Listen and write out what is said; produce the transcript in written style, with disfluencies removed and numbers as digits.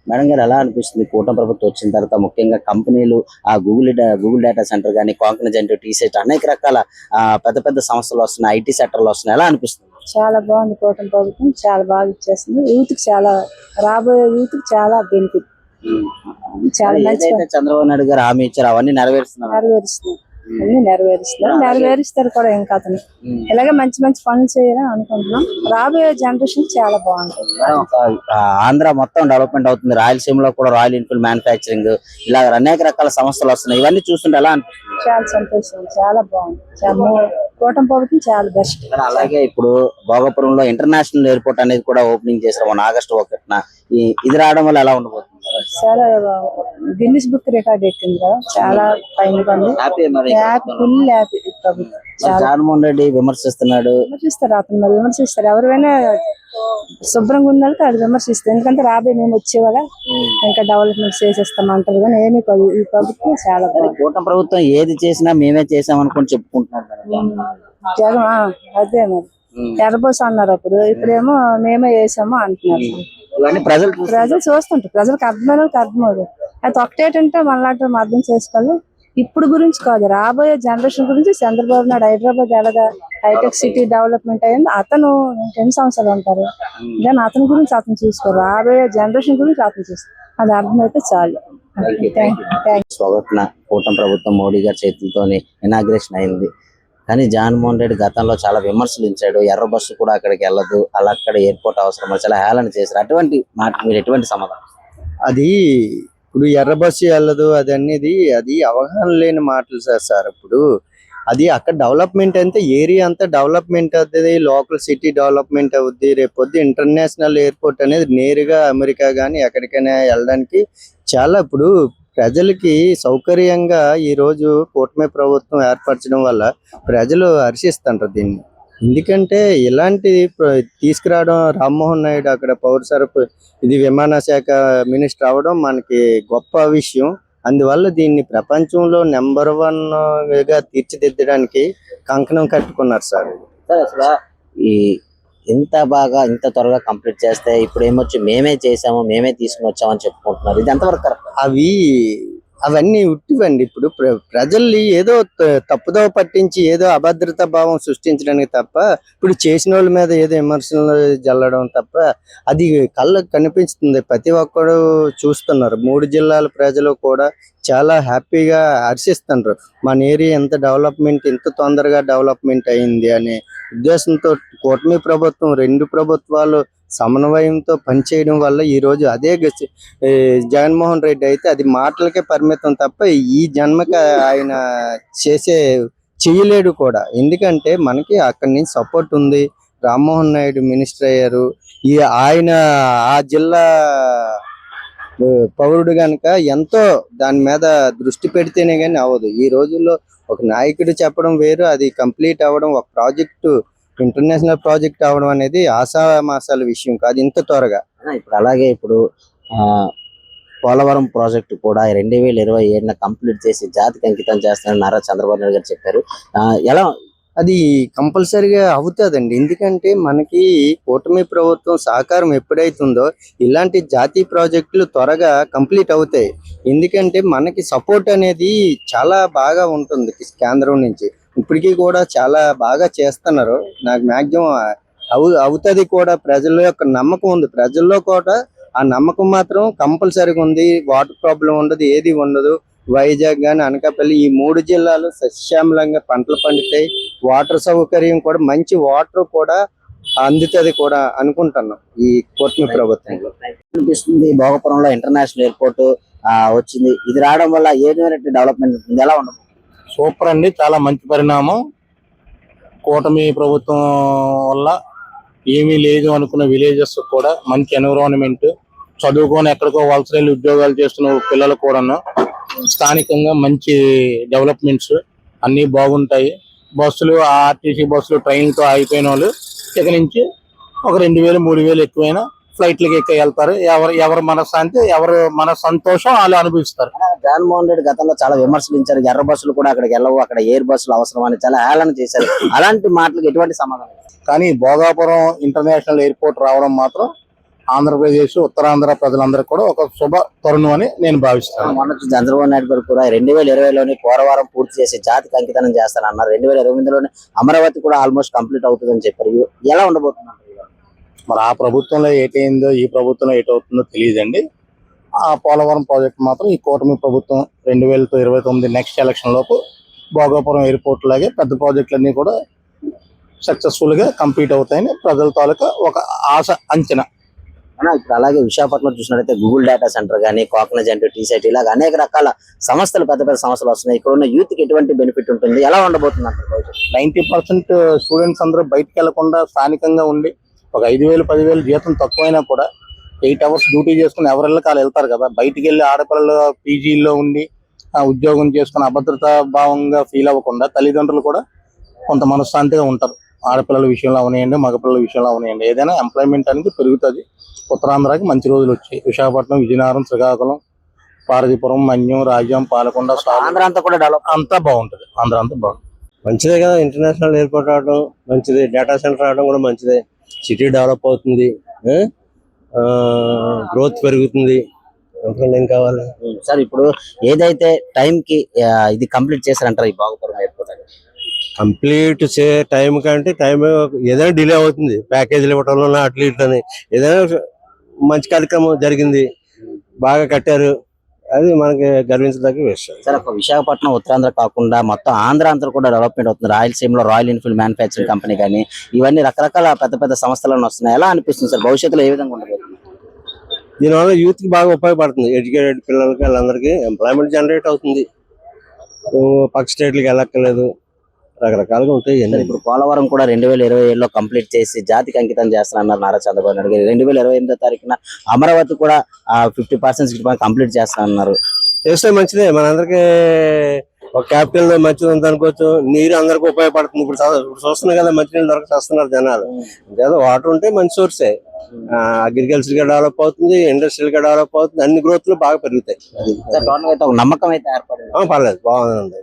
Madam గారు ఎలా అనిపిస్తుంది కూటమి ప్రభుత్వం వచ్చిన తర్వాత ముఖ్యంగా కంపెనీలు గూగుల్ డేటా సెంటర్ కానీ కాగ్నిజెంట్ టీసెట్ అనేక రకాల పెద్ద పెద్ద సంస్థలు వస్తున్నాయి ఐటీ సెక్టర్లు వస్తున్నాయి ఎలా అనిపిస్తుంది? చాలా బాగుంది. కూటమి ప్రభుత్వం చాలా బాగా ఇచ్చేస్తుంది. యూత్ కి చాలా రాబోయే యూత్ కి చాలా బెనిఫిట్. చాలా మంచి ఏదైతే చంద్రబాబు నాయుడు గారు హామీ ఇచ్చారు అవన్నీ నెరవేరుస్తున్నారు. నెరవేరుస్తున్నారు. అన్ని నెరవేరుస్తారు కూడా. ఇంకా అతను ఇలాగే మంచి మంచి పనులు చేయాలని అనుకుంటున్నాం. రాబోయే జనరేషన్ చాలా బాగుంటుంది. మేడం, ఆంధ్ర మొత్తం డెవలప్మెంట్ అవుతుంది. రాయలసీమలో కూడా రాయల్ ఎన్ఫీల్డ్ మ్యానుఫ్యాక్చరింగ్ ఇలా అనేక రకాల సంస్థలు వస్తున్నాయి. ఇవన్నీ చూస్తుంటే ఎలా అనిపిస్తుంది? చాలా సంతోషం. చాలా బాగుంది. కూటమి ప్రభుత్వం చాలా బెస్ట్. అలాగే ఇప్పుడు భోగపురంలో ఇంటర్నేషనల్ ఎయిర్పోర్ట్ అనేది కూడా ఓపెనింగ్ చేశారు మన ఆగస్టు 1న. ఇది రావడం వల్ల ఎలా ఉండబోతుంది? చాలా గిన్నిస్ బుక్ రికార్డ్ ఎక్కింది కదా. చాలా fine full happy. Jaganmohan Reddy విమర్శిస్తున్నాడు. విమర్శిస్తారు అతను, మరి విమర్శిస్తారు. ఎవరైనా శుభ్రంగా ఉన్న వాళ్ళకి అది విమర్శిస్తారు. ఎందుకంటే రాబోయే మేము వచ్చేవాళ్ళ ఇంకా డెవలప్మెంట్ చేసేస్తామంటారు. కానీ ఏమీ కాదు. ఈ ప్రభుత్వం చాలా బాగుంది. కూటమి ప్రభుత్వం ఏది చేసినా మేమే చేసామనుకుని చెప్పుకుంటున్నారు జగన్ అదే మరి ఎర్రబోస అన్నారు అప్పుడు. ఇప్పుడేమో మేమే వేసాము అంటున్నారు. ప్రజలు చూస్తుంటారు. ప్రజలకు అర్థమైన వాళ్ళకి అర్థమవుతుంది. అది ఒకటేటంటే మనలాంటి అర్థం చేసుకోవాలి. ఇప్పుడు గురించి కాదు, రాబోయే జనరేషన్ గురించి. చంద్రబాబు నాయుడు హైదరాబాద్ ఎలాగా హైటెక్ సిటీ డెవలప్మెంట్ అయింది. అతను ఎన్ని సంవత్సరాలు ఉంటారు కానీ అతని గురించి అతను చూసుకోరు. రాబోయే జనరేషన్ గురించి అతను చూసుకోరు. అది అర్థమైతే చాలు. కూటమి ప్రభుత్వం మోడీ గారి చేతులతోనే ఇనాగ్రేషన్ అయింది. కానీ జగన్మోహన్ రెడ్డి గతంలో చాలా విమర్శలు ఇచ్చాడు. ఎర్ర బస్సు కూడా అక్కడికి వెళ్ళదు, అలా అక్కడ ఎయిర్పోర్ట్ అవసరం చాలా హేళన చేశారు. అటువంటి మాట మీరు ఎటువంటి సమాధానం? అది ఇప్పుడు ఎర్ర బస్సు వెళ్ళదు అది అనేది అది అవగాహన లేని మాటలు సార్. ఇప్పుడు అది అక్కడ డెవలప్మెంట్ అంటే ఏరియా అంతా డెవలప్మెంట్ అవుతుంది, లోకల్ సిటీ డెవలప్మెంట్ అవుద్ది. రేపొద్దు ఇంటర్నేషనల్ ఎయిర్పోర్ట్ అనేది నేరుగా అమెరికా కానీ ఎక్కడికైనా వెళ్ళడానికి చాలా ఇప్పుడు ప్రజలకి సౌకర్యంగా ఈ రోజు కూటమి ప్రభుత్వం ఏర్పరచడం వల్ల ప్రజలు హర్షిస్తుంటారు దీన్ని. ఎందుకంటే ఇలాంటి తీసుకురావడం రామ్మోహన్ నాయుడు అక్కడ పౌర సరఫరా ఇది విమానశాఖ మినిస్టర్ అవడం మనకి గొప్ప విషయం. అందువల్ల దీన్ని ప్రపంచంలో నెంబర్ 1గా తీర్చిదిద్దడానికి కంకణం కట్టుకున్నారు సార్. అసలు ఈ ఇంత బాగా ఇంత త్వరగా కంప్లీట్ చేస్తే ఇప్పుడు ఏమొచ్చి మేమే చేసాము మేమే తీసుకుని వచ్చామని చెప్పుకుంటున్నారు. ఇది ఎంతవరకు కరెక్ట్? అవన్నీ ఉట్టివండి. ఇప్పుడు ప్రజల్ని ఏదో తప్పుదోవ పట్టించి ఏదో అభద్రతా భావం సృష్టించడానికి తప్ప, ఇప్పుడు చేసిన వాళ్ళ మీద ఏదో విమర్శలు జల్లడం తప్ప అది కళ్ళకు కనిపిస్తుంది. ప్రతి ఒక్కరు చూస్తున్నారు. 3 జిల్లాల ప్రజలు కూడా చాలా హ్యాపీగా హర్షిస్తున్నారు. మన ఏరియా ఎంత డెవలప్మెంట్, ఎంత తొందరగా డెవలప్మెంట్ అయింది అనే ఉద్దేశంతో కూటమి ప్రభుత్వం 2 ప్రభుత్వాలు సమన్వయంతో పనిచేయడం వల్ల ఈ రోజు అదే జగన్మోహన్ రెడ్డి అయితే అది మాటలకే పరిమితం తప్ప ఈ జన్మకి ఆయన చేయలేడు కూడా. ఎందుకంటే మనకి అక్కడి నుంచి సపోర్ట్ ఉంది. రామ్మోహన్ నాయుడు మినిస్టర్ అయ్యారు. ఆయన ఆ జిల్లా పౌరుడు కనుక ఎంతో దాని మీద దృష్టి పెడితేనే కానీ అవ్వదు. ఈ రోజుల్లో ఒక నాయకుడు చెప్పడం వేరు, అది కంప్లీట్ అవ్వడం, ఒక ప్రాజెక్టు ఇంటర్నేషనల్ ప్రాజెక్ట్ అవడం అనేది ఆశామాసాల విషయం కాదు ఇంత త్వరగా. ఇప్పుడు అలాగే ఇప్పుడు పోలవరం ప్రాజెక్టు కూడా 2027న కంప్లీట్ చేసి జాతికి అంకితం చేస్తానని నారా చంద్రబాబు నాయుడు గారు చెప్పారు. ఎలా అది కంపల్సరిగా అవుతుందండి. ఎందుకంటే మనకి కూటమి ప్రభుత్వం సహకారం ఎప్పుడైతుందో ఇలాంటి జాతీయ ప్రాజెక్టులు త్వరగా కంప్లీట్ అవుతాయి. ఎందుకంటే మనకి సపోర్ట్ అనేది చాలా బాగా ఉంటుంది కేంద్రం నుంచి. ఇప్పటికీ కూడా చాలా బాగా చేస్తున్నారు. నాకు మ్యాక్సిమం అవుతుంది కూడా. ప్రజల యొక్క నమ్మకం ఉంది. ప్రజల్లో కూడా ఆ నమ్మకం మాత్రం కంపల్సరీగా ఉంది. వాటర్ ప్రాబ్లం ఉండదు, ఏది ఉండదు. వైజాగ్ కానీ అనకాపల్లి ఈ 3 జిల్లాలు సస్యామలంగా పంటలు పండుతాయి. వాటర్ సౌకర్యం కూడా మంచి వాటర్ కూడా అందుతుంది కూడా అనుకుంటున్నాం ఈ కూటమి ప్రభుత్వంలో. అనిపిస్తుంది భోగపురంలో ఇంటర్నేషనల్ ఎయిర్పోర్ట్ వచ్చింది. ఇది రావడం వల్ల ఏ డెవలప్మెంట్ ఉంటుంది, ఎలా ఉండదు? సూపర్ అండి, చాలా మంచి పరిణామం. కూటమి ప్రభుత్వం వల్ల ఏమీ లేదు అనుకున్న విలేజెస్ కూడా మంచి ఎన్విరాన్మెంట్, చదువుకొని ఎక్కడికో వలస వెళ్ళి ఉద్యోగాలు చేస్తున్న పిల్లలు కూడా స్థానికంగా మంచి డెవలప్మెంట్స్ అన్నీ బాగుంటాయి. బస్సులు ఆర్టీసీ బస్సులు ట్రైన్తో ఆగిపోయిన వాళ్ళు ఇక నుంచి ఒక 2000 3000 ఎక్కువైనా ఫ్లైట్లకి ఎక్కి వెళ్తారు. ఎవరు మనశ్శాంతి, ఎవరు మన సంతోషం వాళ్ళు అనుభవిస్తారు. జగన్మోహన్ రెడ్డి గతంలో చాలా విమర్శించారు. ఎర్ర బస్సులు కూడా అక్కడికి వెళ్ళవు, అక్కడ ఎయిర్ బస్సులు అవసరం అని చాలా హేళన చేశారు. అలాంటి మాటలకు ఎటువంటి సమాధానం? కానీ భోగాపురం ఇంటర్నేషనల్ ఎయిర్పోర్ట్ రావడం మాత్రం ఆంధ్రప్రదేశ్ ఉత్తరాంధ్ర ప్రజలందరికీ కూడా ఒక శుభ తరుణం అని నేను భావిస్తాను. మొన్న చంద్రబాబు నాయుడు గారు కూడా 2020లోనే పోలవరం పూర్తి చేసి జాతికి అంకితం చేస్తానన్నారు. 2028లోనే అమరావతి కూడా ఆల్మోస్ట్ కంప్లీట్ అవుతుందని చెప్పారు. ఎలా ఉండబోతున్నారు? మరి ఆ ప్రభుత్వంలో ఏటైందో ఈ ప్రభుత్వంలో ఏటవుతుందో తెలియదండి. ఆ పోలవరం ప్రాజెక్ట్ మాత్రం ఈ కూటమి ప్రభుత్వం 2029 నెక్స్ట్ ఎలక్షన్ లోపు భోగాపురం ఎయిర్పోర్ట్ లాగే పెద్ద ప్రాజెక్టులన్నీ కూడా సక్సెస్ఫుల్ గా కంప్లీట్ అవుతాయని ప్రజల తాలూకా ఒక ఆశ అంచనా. ఇప్పుడు అలాగే విశాఖపట్నం చూసినట్లయితే గూగుల్ డేటా సెంటర్ కానీ, కాగ్నిజెంట్, టీసెట్ ఇలాగ అనేక రకాల సంస్థలు, పెద్ద పెద్ద సంస్థలు వస్తున్నాయి. ఇక్కడ ఉన్న యూత్ కి ఎటువంటి బెనిఫిట్ ఉంటుంది? ఎలా ఉండబోతుంది అంటారు? 90% స్టూడెంట్స్ అందరూ బయటకు వెళ్లకుండా స్థానికంగా ఉండి ఒక 5,000 10,000 జీతం తక్కువైనా కూడా 8 hours డ్యూటీ చేసుకుని ఎవరెళ్ళ కాలు వెళ్తారు కదా. బయటికి వెళ్ళి ఆడపిల్లలు పీజీల్లో ఉండి ఉద్యోగం చేసుకుని అభద్రతా భావంగా ఫీల్ అవ్వకుండా తల్లిదండ్రులు కూడా కొంత మనశ్శాంతిగా ఉంటారు. ఆడపిల్లల విషయంలో అవనియండి, మగపిల్లల విషయంలో అవనియండి, ఏదైనా ఎంప్లాయ్మెంట్ అనేది పెరుగుతుంది. ఉత్తరాంధ్రకి మంచి రోజులు వచ్చాయి. విశాఖపట్నం, విజయనగరం, శ్రీకాకుళం, పార్వతీపురం, మన్యం, రాజ్యం, పాలకొండ, ఆంధ్ర అంతా కూడా డెవలప్ అంతా బాగుంటది. ఆంధ్ర అంతా బాగుంటుంది. మంచిదే కదా, ఇంటర్నేషనల్ ఎయిర్పోర్ట్ రావడం మంచిదే, డేటా సెంటర్ రావడం కూడా మంచిదే. సిటీ డెవలప్ అవుతుంది, గ్రోత్ పెరుగుతుంది. ఏం కావాలి సార్? ఇప్పుడు ఏదైతే టైం కి ఇది కంప్లీట్ చేశారంటారు ఈ భోగాపురం ఎయిర్పోర్ట్ అని? కంప్లీట్ టైం కంటే టైం ఏదైనా డిలే అవుతుంది, ప్యాకేజీలు ఇవ్వటంలో అట్లా ఇట్లని. ఏదైనా మంచి కార్యక్రమం జరిగింది, బాగా కట్టారు, అది మనకి గర్వించదగ్గ విషయం. సార్, ఒక విశాఖపట్నం ఉత్తరాంధ్ర కాకుండా మొత్తం ఆంధ్ర అంతా కూడా డెవలప్మెంట్ అవుతుంది. రాయలసీమలో రాయల్ ఎన్ఫీల్డ్ మ్యానుఫ్యాక్చరింగ్ కంపెనీ కానీ ఇవన్నీ రకరకాల పెద్ద పెద్ద సంస్థలను వస్తున్నాయి. ఎలా అనిపిస్తుంది సార్? భవిష్యత్తులో ఏ విధంగా ఉండబోతుంది? దీనివల్ల యూత్ కి బాగా ఉపయోగపడుతుంది. ఎడ్యుకేటెడ్ పిల్లలకి వాళ్ళందరికీ ఎంప్లాయ్మెంట్ జనరేట్ అవుతుంది. పక్క స్టేట్లకి వెళ్ళక్కర్లేదు, రకరకాలుగా ఉంటాయి. సార్, ఇప్పుడు పోలవరం కూడా 2027లో కంప్లీట్ చేసి జాతికి అంకితం చేస్తానన్నారు నారా చంద్రబాబు నాయుడు గారు. 2028వ తారీఖున అమరావతి కూడా 50% 60% కంప్లీట్ చేస్తానన్నారు. చేస్తే మంచిదే, మనందరికి ఒక క్యాపిటల్ మంచిది ఉంది అనుకోవచ్చు. నీరు అందరికి ఉపయోగపడుతుంది. ఇప్పుడు చూస్తున్నాం కదా, మంచినీళ్ళు దొరక చేస్తున్నారు జనాలు. ఏదో వాటర్ ఉంటే మంచి సోర్సే. అగ్రికల్చర్ గా డెవలప్ అవుతుంది, ఇండస్ట్రియల్ గా డెవలప్ అవుతుంది, అన్ని గ్రోత్ లు బాగా పెరుగుతాయి. సార్, టోటల్ గా అయితే ఒక నమ్మకం అయితే ఏర్పడింది. పర్లేదు, బాగుంది.